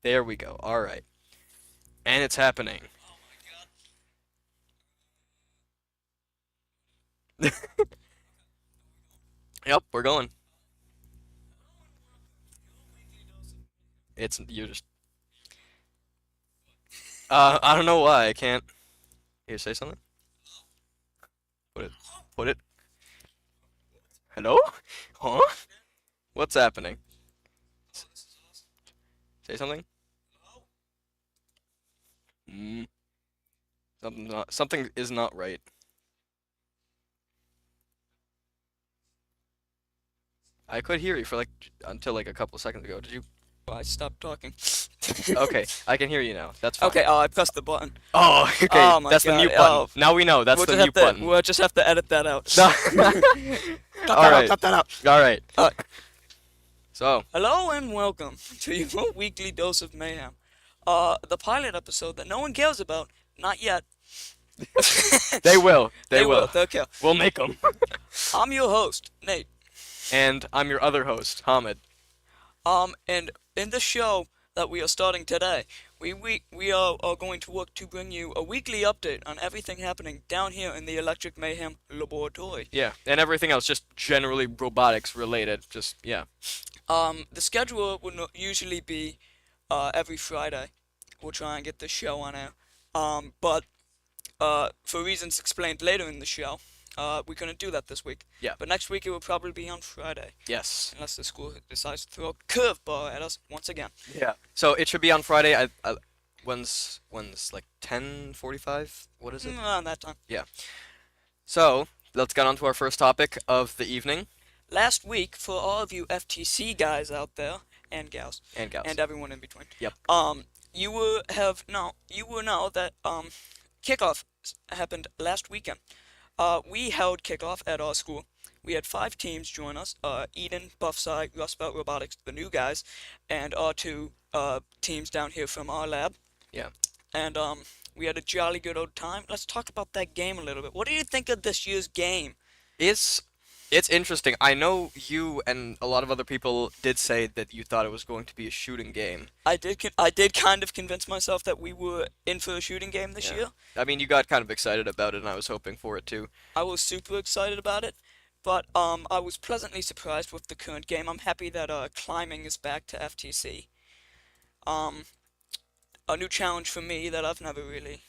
There we go. All right. And it's happening. Yep, we're going. It's you're just I don't know why I can't. Here, say something. Put it. Put it. Hello? Huh? What's happening? Say something. Mm, something is not right. I could hear you for like until like a couple seconds ago. Did you? I stopped talking. Okay, I can hear you now. That's fine. Okay, I pressed the button. Oh, okay. Oh my That's the god. mute button. Now we know. That's the mute button. We'll just have to edit that out. No. Cut All that out, right. cut that out. All right. Uh, So, Hello and welcome to your weekly dose of mayhem. The pilot episode that no one cares about, not yet. they will. They They will, will. they'll care. We'll make them. I'm your host, Nate. And I'm your other host, Hamid. And in the show that we are starting today, we are going to work to bring you a weekly update on everything happening down here in the Electric Mayhem Laboratory. Yeah, and everything else, just generally robotics related. Just, yeah. The schedule would usually be every Friday. We'll try and get the show on air. But for reasons explained later in the show, we couldn't do that this week. Yeah. But next week it will probably be on Friday, Yes. unless the school decides to throw a curveball at us once again. Yeah. So it should be on Friday. When's like 10:45? What is it? Around that time. Yeah. So, let's get on to our first topic of the evening. Last week, for all of you FTC guys out there and gals And gals. and everyone in between, Yep. you will know that kickoff happened last weekend. We held kickoff at our school. We had 5 teams join us: Eden, Buffside, Rust Belt Robotics, the new guys, and our 2 teams down here from our lab. Yeah. And we had a jolly good old time. Let's talk about that game a little bit. What do you think of this year's game? It's it's interesting. I know you and a lot of other people did say that you thought it was going to be a shooting game. I did kind of convince myself that we were in for a shooting game this Yeah. year. I mean, you got kind of excited about it, and I was hoping for it too. I was super excited about it, but I was pleasantly surprised with the current game. I'm happy that climbing is back to FTC. Um, a new challenge for me that I've never really,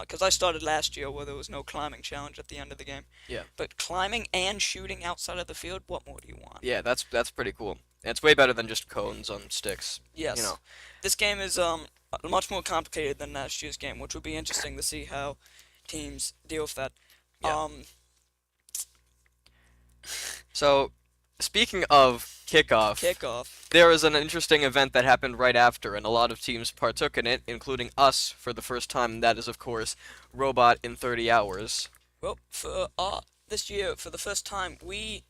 because I started last year where there was no climbing challenge at the end of the game. Yeah. But climbing and shooting outside of the field, what more do you want? Yeah, that's pretty cool. And it's way better than just cones on sticks. You Yes. know. This game is much more complicated than last year's game, which will be interesting to see how teams deal with that. Yeah. Um, So, speaking of kickoff, Kickoff. there was an interesting event that happened right after, and a lot of teams partook in it, including us for the first time. That is, of course, Robot in 30 Hours. Well, for this year, for the first time, we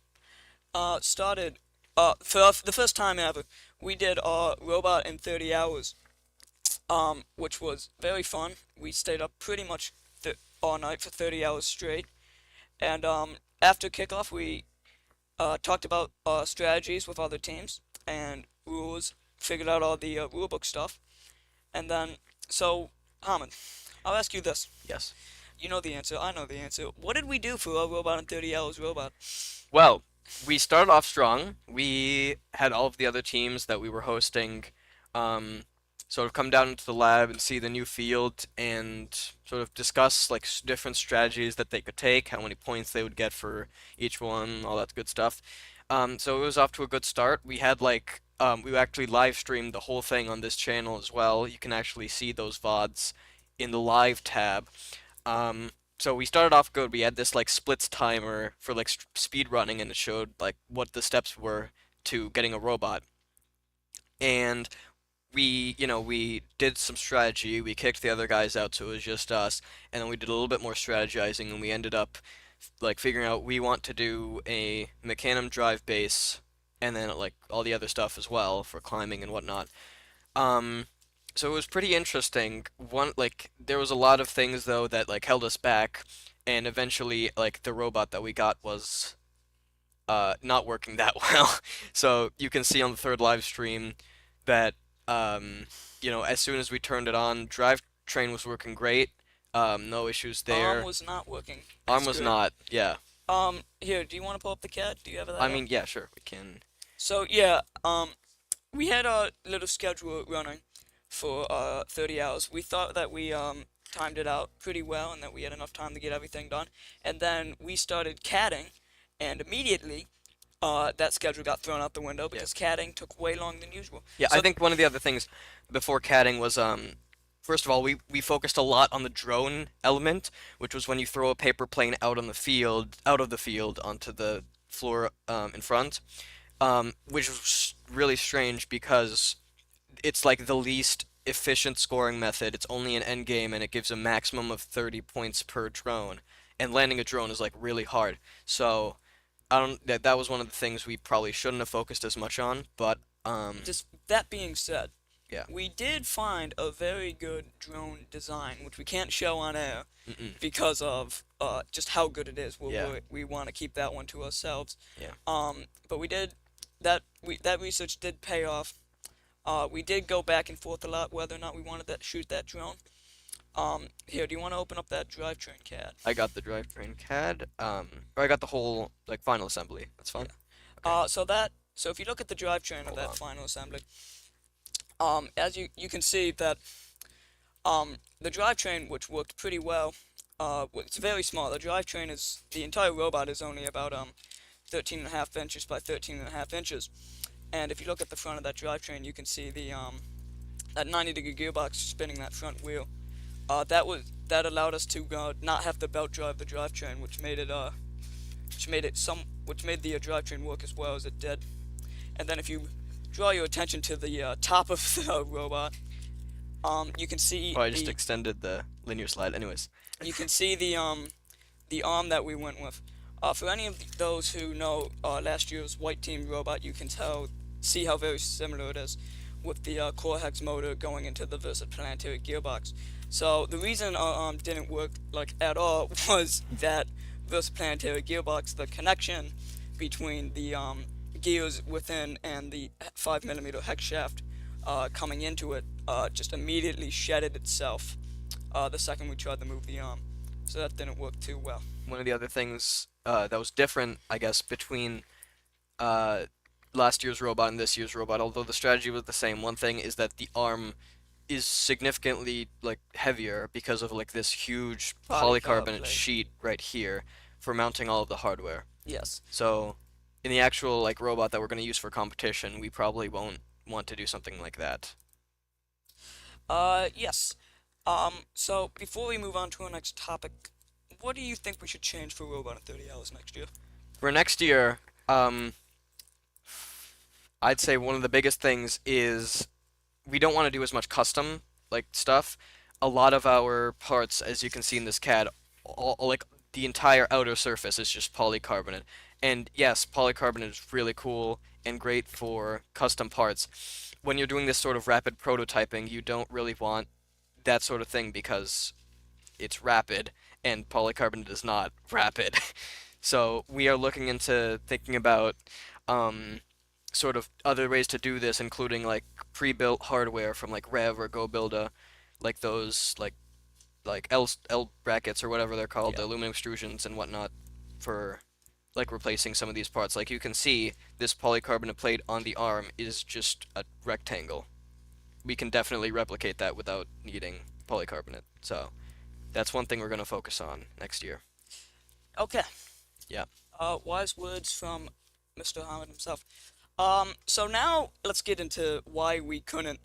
started the first time ever, we did our robot in 30 hours, which was very fun. We stayed up pretty much all night for 30 hours straight, and after kickoff, we talked about strategies with other teams and rules, figured out all the rulebook stuff, and then so Hamid, I'll ask you this. Yes. You know the answer. I know the answer. What did we do for our robot in 30 hours robot? Well, we started off strong. We had all of the other teams that we were hosting sort of come down into the lab and see the new field and sort of discuss like different strategies that they could take, how many points they would get for each one, all that good stuff. So it was off to a good start. We had like we actually live streamed the whole thing on this channel as well. You can actually see those VODs in the live tab. So we started off good. We had this like splits timer for like speed running, and it showed like what the steps were to getting a robot. And we did some strategy. We kicked the other guys out, so it was just us. And then we did a little bit more strategizing, and we ended up like figuring out we want to do a Mechanum drive base, and then like all the other stuff as well for climbing and whatnot. Um, so it was pretty interesting. One like there was a lot of things though that like held us back, and eventually like the robot that we got was not working that well. So you can see on the third live stream that um as soon as we turned it on, drivetrain was working great. No issues Arm there. was not working Arm as was good. not. Yeah. Here, do you want to pull up the CAD? Do you have I that up? mean, yeah, sure, we can. So yeah, we had a little schedule running for 30 hours. We thought that we timed it out pretty well and that we had enough time to get everything done. And then we started CADing, and immediately that schedule got thrown out the window Yeah. because CADing took way longer than usual. Yeah, I So think one of the other things before catting was first of all, we focused a lot on the drone element, which was when you throw a paper plane out on the field, out of the field onto the floor in front, which was really strange because it's like the least efficient scoring method. It's only an end game and it gives a maximum of 30 points per drone. And landing a drone is like really hard. So I don't that was one of the things we probably shouldn't have focused as much on, but just that being said, yeah. we did find a very good drone design, which we can't show on air Mm-mm. because of just how good it is. Yeah. We want to keep that one to ourselves. Yeah. But we did that research did pay off. We did go back and forth a lot whether or not we wanted to shoot that drone. Here, do you want to open up that drivetrain CAD? I got the drivetrain CAD. Or I got the whole like final assembly. That's fine. Okay. So if you look at the drivetrain of Hold that on. final assembly, as you can see that the drivetrain, which worked pretty well, it's very small. The entire robot is only about 13.5 inches by 13.5 inches. And if you look at the front of that drivetrain, you can see the that 90-degree gearbox spinning that front wheel. That allowed us to not have to belt drive the drivetrain, which made the drivetrain work as well as it did. And then if you draw your attention to the top of the robot, you can see Oh, I just extended the linear slide. Anyways. the arm that we went with. For any of those who know last year's White Team robot, you can see how very similar it is with the core hex motor going into the versatile gearbox. So the reason our arm didn't work like at all was that versatile gearbox, the connection between the gears within and the 5mm hex shaft coming into it just immediately shedded itself the second we tried to move the arm. So that didn't work too well. One of the other things that was different, I guess, between uh, last year's robot and this year's robot, although the strategy was the same, one thing is that the arm is significantly like heavier because of like this huge polycarbonate Polycarbonate. sheet right here for mounting all of the hardware. Yes. So in the actual like robot that we're going to use for competition, we probably won't want to do something like that. Yes. So before we move on to our next topic, what do you think we should change for Robot in 30 Hours next year? For next year, I'd say one of the biggest things is we don't want to do as much custom like stuff. A lot of our parts, as you can see in this CAD, like the entire outer surface is just polycarbonate. And yes, polycarbonate is really cool and great for custom parts. When you're doing this sort of rapid prototyping, you don't really want that sort of thing because it's rapid and polycarbonate is not rapid. So we are looking into thinking about sort of other ways to do this, including like pre-built hardware from like Rev or GoBuilda, like those like L brackets or whatever they're called, Yeah. the aluminum extrusions and whatnot, for like replacing some of these parts. Like you can see, this polycarbonate plate on the arm is just a rectangle. We can definitely replicate that without needing polycarbonate. So that's one thing we're going to focus on next year. Okay. Yeah. Wise words from Mr. Hamid himself. So now let's get into why we couldn't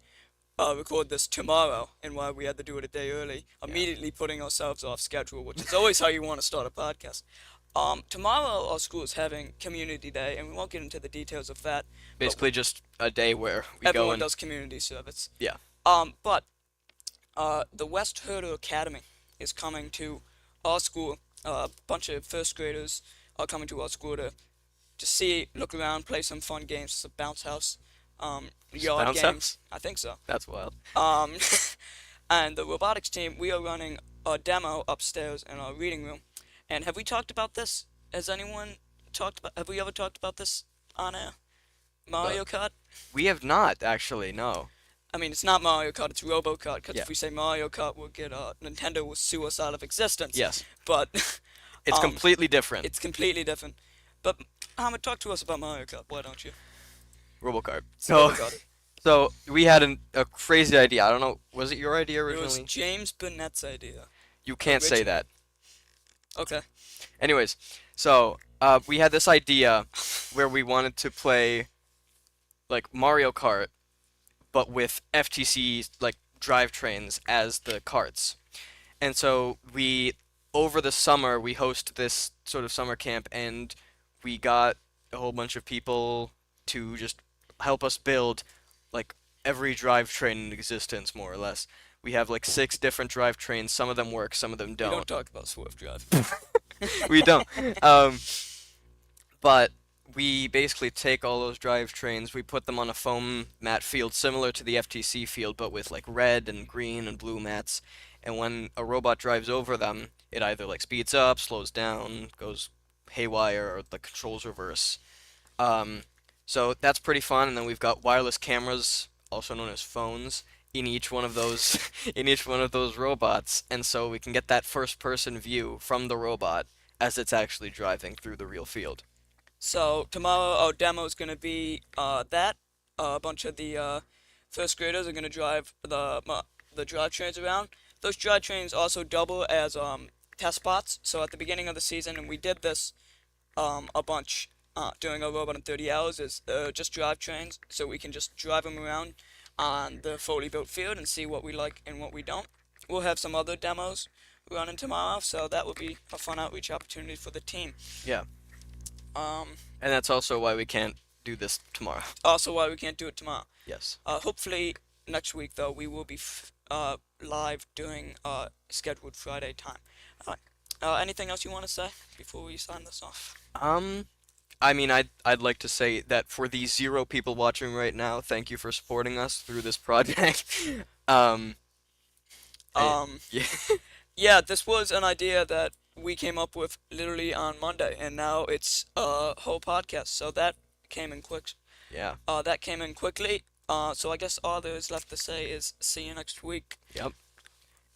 record this tomorrow and why we had to do it a day early, immediately putting ourselves off schedule, which is always how you want to start a podcast. Tomorrow our school is having community day, and we won't get into the details of that. Basically just a day where we go Everyone and does community service. yeah. But the West Herder Academy is coming to our school. A bunch of first graders are coming to our school to see, look around, play some fun games. It's a bounce house. Yard Bounce games. house? I think so. That's wild. Um, and the robotics team, we are running a demo upstairs in our reading room. And have we talked about this? Has anyone talked about? Have we ever talked about this on air? Mario Kart. We have not actually, no. I mean, it's not Mario Kart, it's Robo Kart, because Yeah. if we say Mario Kart, we'll get, Nintendo will sue us out of existence. Yes. But, It's um, completely different. it's completely different. But, Ahmed, talk to us about Mario Kart, why don't you? Robocard. Robo So, Kart. so we had a crazy idea. I don't know. Was it your idea It was originally? James Burnett's idea, You can't say originally. that. Okay. Anyways, we had this idea where we wanted to play like Mario Kart, but with FTC like drivetrains as the carts. And so over the summer, we host this sort of summer camp, and we got a whole bunch of people to just help us build like every drivetrain in existence, more or less. We have like 6 different drivetrains. Some of them work, some of them We don't don't. talk about Swift Drive. We don't. Um, but we basically take all those drivetrains, we put them on a foam mat field similar to the FTC field, but with like red and green and blue mats. And when a robot drives over them, it either like speeds up, slows down, goes haywire, or the controls reverse. Um, so that's pretty fun. And then we've got wireless cameras, also known as phones, in each one of those in each one of those robots, and so we can get that first-person view from the robot as it's actually driving through the real field. So tomorrow our demo is gonna be that a bunch of the first graders are gonna drive the drivetrains around. Those drivetrains also double as test spots. So at the beginning of the season, and we did this a bunch during our robot in 30 hours, is just drivetrains, so we can just drive them around on the fully built field and see what we like and what we don't. We'll have some other demos running tomorrow, so that will be a fun outreach opportunity for the team. Yeah, Um, and that's also why we can't do this tomorrow. Also, why we can't do it tomorrow. Yes. Hopefully next week though we will be live during scheduled Friday time. Alright. Anything else you want to say before we sign this off? Um, I mean, I'd like to say that for the 0 people watching right now, thank you for supporting us through this project. Um, I, Um, yeah, yeah, this was an idea that we came up with literally on Monday, and now it's a whole podcast. So that came in quick. yeah, That came in quickly. So I guess all there is left to say is see you next week. yep.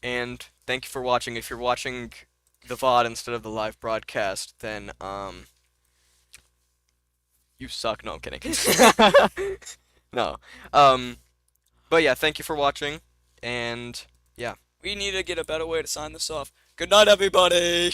And thank you for watching. If you're watching the VOD instead of the live broadcast, then you suck. No, I'm kidding. No. Um, but yeah, thank you for watching, and yeah. We need to get a better way to sign this off. Good night, everybody.